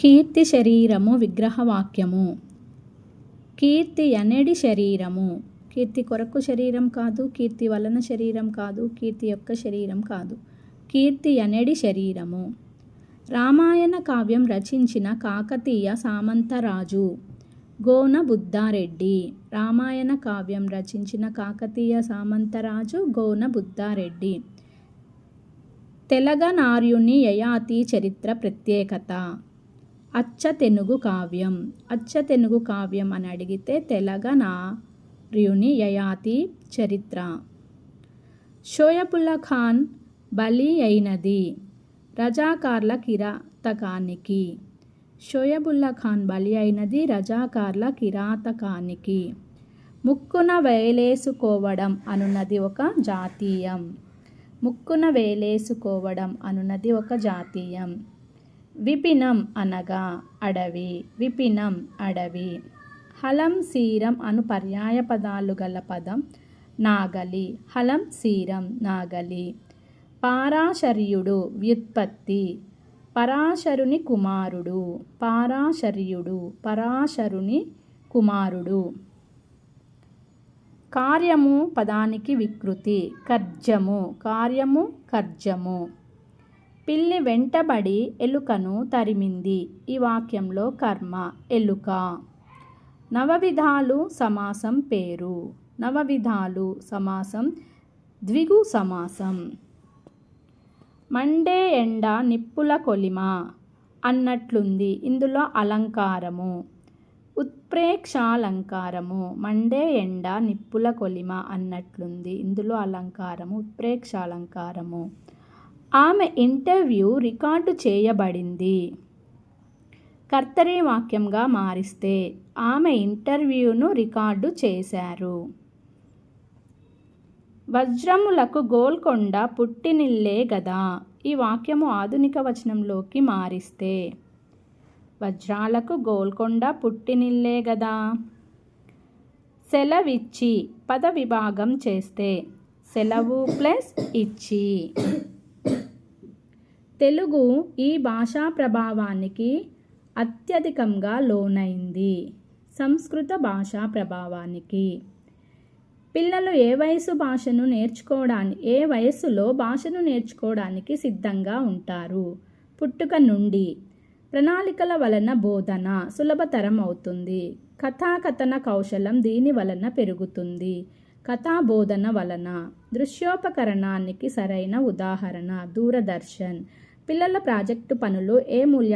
కీర్తి శరీరము విగ్రహవాక్యము. కీర్తి అనేది శరీరము. కీర్తి కొరకు శరీరం కాదు, కీర్తి వలన శరీరం కాదు, కీర్తి యొక్క శరీరం కాదు. కీర్తి అనేది శరీరము. రామాయణ కావ్యం రచించిన కాకతీయ సామంతరాజు గోన బుద్ధారెడ్డి. రామాయణ కావ్యం రచించిన కాకతీయ సామంతరాజు గోన బుద్ధారెడ్డి. తెలగనార్యుని యయాతి చరిత్ర ప్రత్యేకత. అచ్చ తెనుగు కావ్యం. అచ్చ తెనుగు కావ్యం అని అడిగితే తెలగనార్యుని యయాతి చరిత్ర. షోయబుల్లా ఖాన్ బలి అయినది రజాకార్ల కిరాతకానికి. షోయబుల్లా ఖాన్ బలి అయినది రజాకార్ల కిరాతకానికి. ముక్కున వేలేసుకోవడం అనున్నది ఒక జాతీయం. ముక్కున వేలేసుకోవడం అనున్నది ఒక జాతీయం. విపినం అనగా అడవి. విపినం అడవి. హలం శీరం అను పర్యాయ పదాలు గల పదం నాగలి. హలం శీరం నాగలి. పారాశర్యుడు వ్యుత్పత్తి. పరాశరుని కుమారుడు. పారాశర్యుడు పరాశరుని కుమారుడు. కార్యము పదానికి వికృతి. కర్జము. కార్యము కర్జము. పిల్లి వెంటబడి ఎలుకను తరిమింది. ఈ వాక్యంలో కర్మ ఎలుక. నవవిధాలు సమాసం పేరు. నవవిధాలు సమాసం ద్విగు సమాసం. మండే ఎండ నిప్పుల కొలిమ అన్నట్లుంది. ఇందులో అలంకారము ఉత్ప్రేక్షాలంకారము. మండే ఎండ నిప్పుల కొలిమ అన్నట్లుంది. ఇందులో అలంకారము ఉత్ప్రేక్షాలంకారము. ఆమె ఇంటర్వ్యూ రికార్డు చేయబడింది. కర్తరి వాక్యంగా మారిస్తే ఆమె ఇంటర్వ్యూను రికార్డు చేశారు. వజ్రములకు గోల్కొండ పుట్టినిల్లే గదా. ఈ వాక్యము ఆధునిక వచనంలోకి మారిస్తే వజ్రాలకు గోల్కొండ పుట్టినిల్లే గదా. సెలవిచ్చి పద విభాగం చేస్తే సెలవు ప్లస్ ఇచ్చి. తెలుగు ఈ భాషా ప్రభావానికి అత్యధికంగా లోనైంది. సంస్కృత భాషా ప్రభావానికి. పిల్లలు ఏ వయస్సులో భాషను నేర్చుకోవడానికి సిద్ధంగా ఉంటారు. పుట్టుక నుండి. ప్రణాళికల వలన బోధన సులభతరం అవుతుంది. కథాకథన కౌశలం దీని వలన పెరుగుతుంది. కథాబోధన వలన. దృశ్యోపకరణానికి సరైన ఉదాహరణ దూరదర్శన్. పిల్లల ప్రాజెక్టు పనులు ఏ మూల్యాంకనం